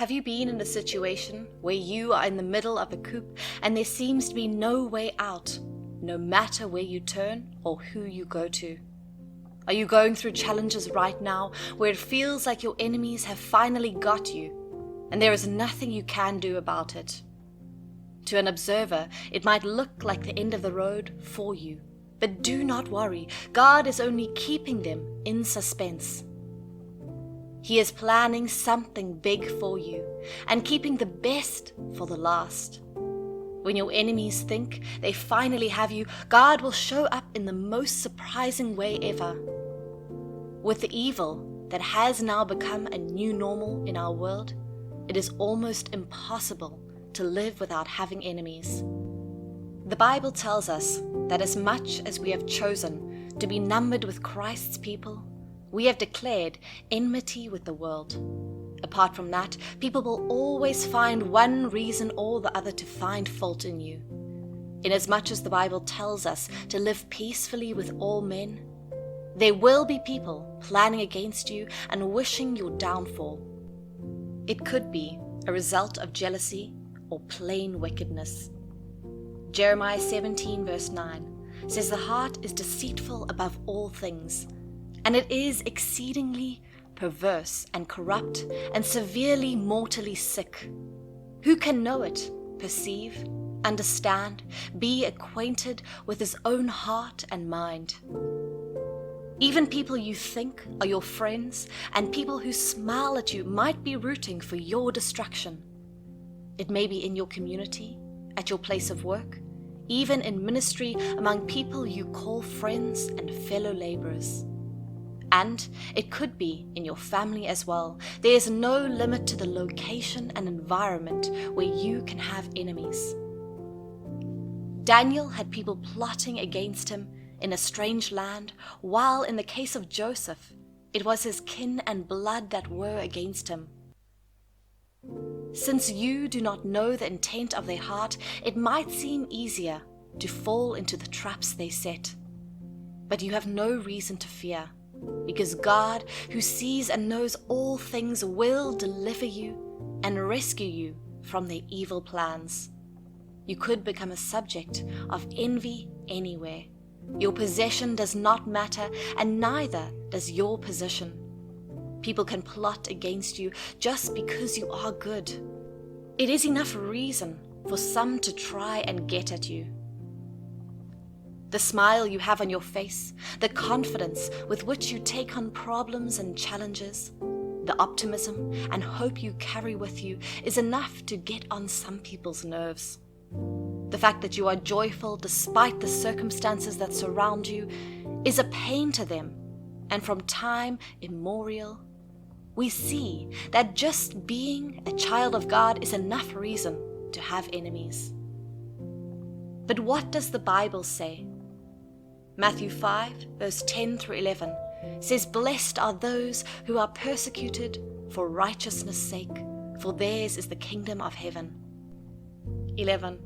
Have you been in a situation where you are in the middle of a coup and there seems to be no way out, no matter where you turn or who you go to? Are you going through challenges right now where it feels like your enemies have finally got you and there is nothing you can do about it? To an observer, it might look like the end of the road for you, but do not worry. God is only keeping them in suspense. He is planning something big for you and keeping the best for the last. When your enemies think they finally have you, God will show up in the most surprising way ever. With the evil that has now become a new normal in our world, it is almost impossible to live without having enemies. The Bible tells us that as much as we have chosen to be numbered with Christ's people, we have declared enmity with the world. Apart from that, people will always find one reason or the other to find fault in you. Inasmuch as the Bible tells us to live peacefully with all men, there will be people planning against you and wishing your downfall. It could be a result of jealousy or plain wickedness. Jeremiah 17 verse 9 says the heart is deceitful above all things, and it is exceedingly perverse and corrupt and severely mortally sick. Who can know it, perceive, understand, be acquainted with his own heart and mind? Even people you think are your friends and people who smile at you might be rooting for your destruction. It may be in your community, at your place of work, even in ministry among people you call friends and fellow laborers. And it could be in your family as well. There is no limit to the location and environment where you can have enemies. Daniel had people plotting against him in a strange land, while in the case of Joseph, it was his kin and blood that were against him. Since you do not know the intent of their heart, it might seem easier to fall into the traps they set. But you have no reason to fear, because God, who sees and knows all things, will deliver you and rescue you from their evil plans. You could become a subject of envy anywhere. Your possession does not matter, and neither does your position. People can plot against you just because you are good. It is enough reason for some to try and get at you. The smile you have on your face, the confidence with which you take on problems and challenges, the optimism and hope you carry with you is enough to get on some people's nerves. The fact that you are joyful despite the circumstances that surround you is a pain to them, and from time immemorial, we see that just being a child of God is enough reason to have enemies. But what does the Bible say? Matthew 5 verse 10 through 11 says, "Blessed are those who are persecuted for righteousness' sake, for theirs is the kingdom of heaven." 11.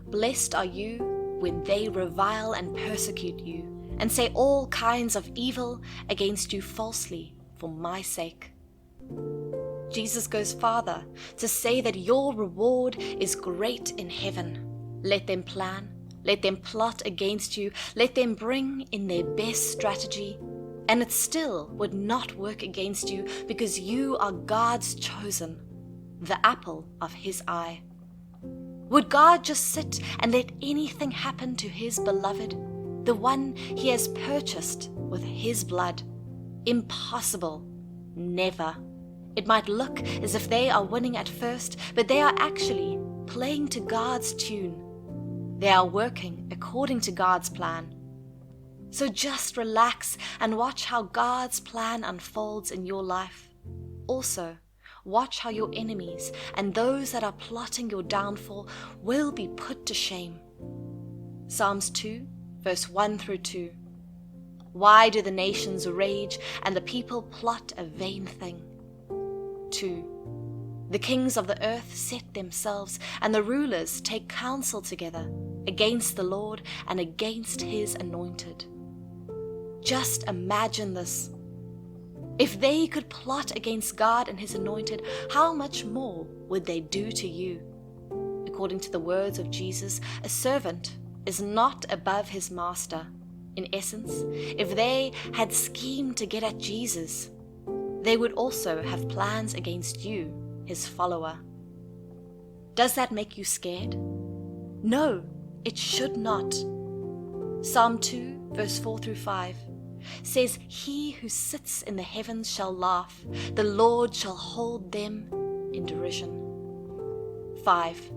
Blessed are you when they revile and persecute you, and say all kinds of evil against you falsely for my sake. Jesus goes farther to say that your reward is great in heaven. Let them plan, let them plot against you, let them bring in their best strategy, and it still would not work against you because you are God's chosen, the apple of his eye. Would God just sit and let anything happen to his beloved, the one he has purchased with his blood? Impossible. Never. It might look as if they are winning at first, but they are actually playing to God's tune. They are working according to God's plan. So just relax and watch how God's plan unfolds in your life. Also, watch how your enemies and those that are plotting your downfall will be put to shame. Psalms 2, verse 1 through 2. Why do the nations rage and the people plot a vain thing? 2. The kings of the earth set themselves, and the rulers take counsel together against the Lord and against his anointed. Just imagine this. If they could plot against God and his anointed, how much more would they do to you? According to the words of Jesus, a servant is not above his master. In essence, if they had schemed to get at Jesus, they would also have plans against you, his follower. Does that make you scared? No, it should not. Psalm 2, verse 4 through 5 says, "He who sits in the heavens shall laugh, the Lord shall hold them in derision." 5.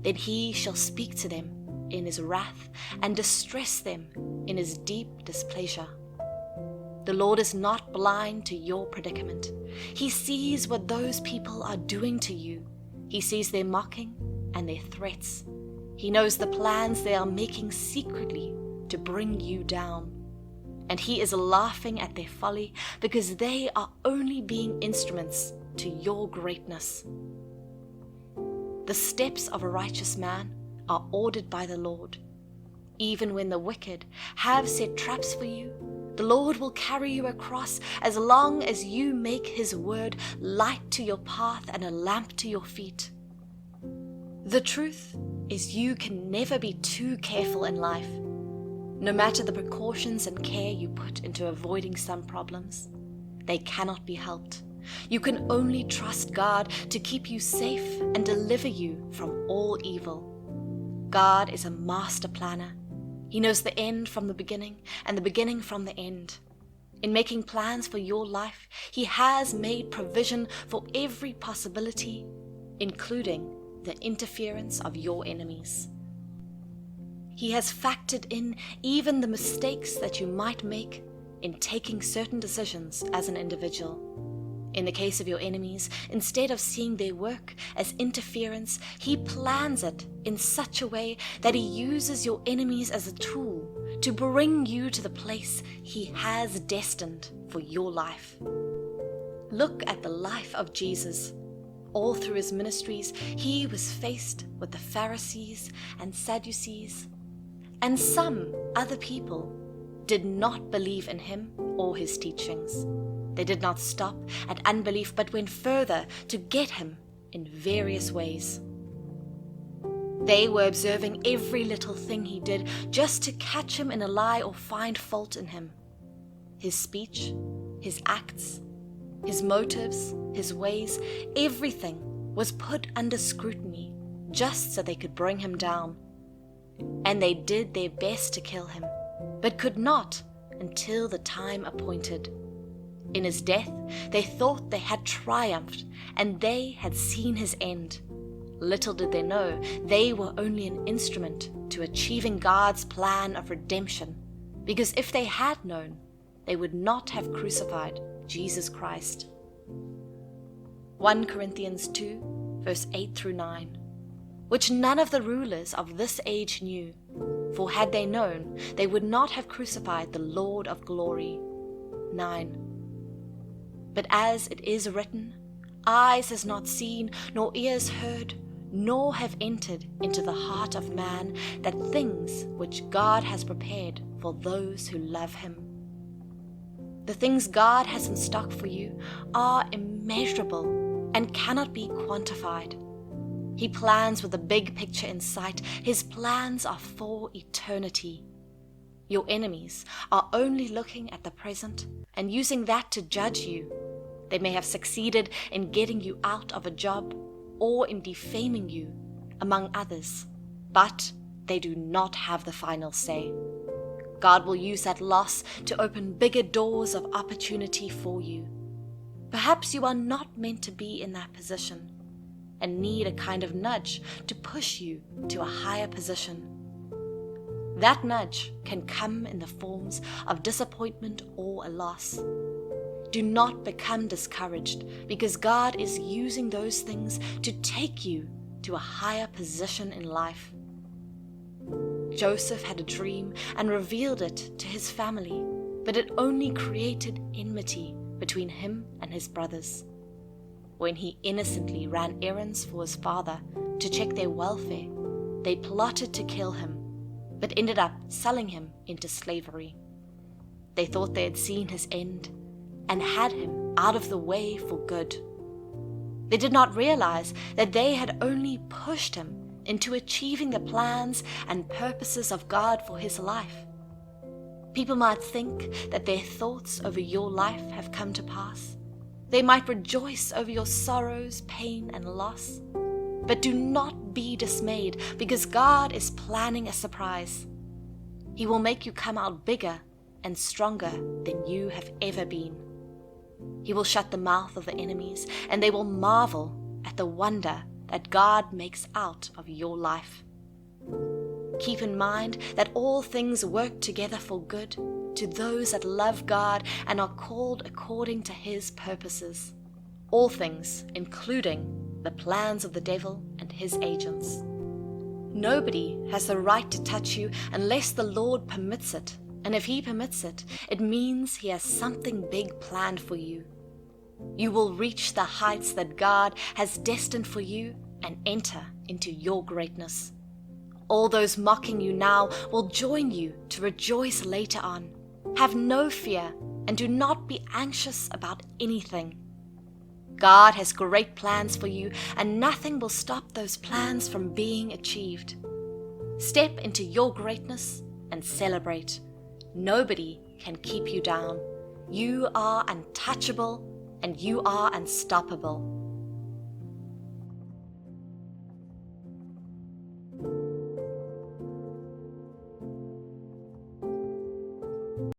Then he shall speak to them in his wrath and distress them in his deep displeasure. The Lord is not blind to your predicament. He sees what those people are doing to you. He sees their mocking and their threats. He knows the plans they are making secretly to bring you down. And he is laughing at their folly because they are only being instruments to your greatness. The steps of a righteous man are ordered by the Lord. Even when the wicked have set traps for you, the Lord will carry you across as long as you make his word light to your path and a lamp to your feet. The truth is you can never be too careful in life. No matter the precautions and care you put into avoiding some problems, they cannot be helped. You can only trust God to keep you safe and deliver you from all evil. God is a master planner. He knows the end from the beginning and the beginning from the end. In making plans for your life, he has made provision for every possibility, including the interference of your enemies. He has factored in even the mistakes that you might make in taking certain decisions as an individual. In the case of your enemies, instead of seeing their work as interference, he plans it in such a way that he uses your enemies as a tool to bring you to the place he has destined for your life. Look at the life of Jesus. All through his ministries, he was faced with the Pharisees and Sadducees, and some other people did not believe in him or his teachings. They did not stop at unbelief, but went further to get him in various ways. They were observing every little thing he did just to catch him in a lie or find fault in him. His speech, his acts, his motives, his ways, everything was put under scrutiny just so they could bring him down. And they did their best to kill him, but could not until the time appointed. In his death, they thought they had triumphed, and they had seen his end. Little did they know, they were only an instrument to achieving God's plan of redemption, because if they had known, they would not have crucified Jesus Christ. 1 Corinthians 2, verse 8 through 9, which none of the rulers of this age knew, for had they known, they would not have crucified the Lord of glory. 9. But as it is written, eyes has not seen, nor ears heard, nor have entered into the heart of man that things which God has prepared for those who love him. The things God has in stock for you are immeasurable and cannot be quantified. He plans with a big picture in sight. His plans are for eternity. Your enemies are only looking at the present and using that to judge you. They may have succeeded in getting you out of a job or in defaming you, among others, but they do not have the final say. God will use that loss to open bigger doors of opportunity for you. Perhaps you are not meant to be in that position and need a kind of nudge to push you to a higher position. That nudge can come in the forms of disappointment or a loss. Do not become discouraged, because God is using those things to take you to a higher position in life. Joseph had a dream and revealed it to his family, but it only created enmity between him and his brothers. When he innocently ran errands for his father to check their welfare, they plotted to kill him, but ended up selling him into slavery. They thought they had seen his end and had him out of the way for good. They did not realize that they had only pushed him into achieving the plans and purposes of God for his life. People might think that their thoughts over your life have come to pass. They might rejoice over your sorrows, pain, and loss. But do not be dismayed, because God is planning a surprise. He will make you come out bigger and stronger than you have ever been. He will shut the mouth of the enemies, and they will marvel at the wonder that God makes out of your life. Keep in mind that all things work together for good to those that love God and are called according to his purposes. All things, including the plans of the devil and his agents. Nobody has the right to touch you unless the Lord permits it. And if he permits it, it means he has something big planned for you. You will reach the heights that God has destined for you and enter into your greatness. All those mocking you now will join you to rejoice later on. Have no fear and do not be anxious about anything. God has great plans for you, and nothing will stop those plans from being achieved. Step into your greatness and celebrate. Nobody can keep you down. You are untouchable and you are unstoppable.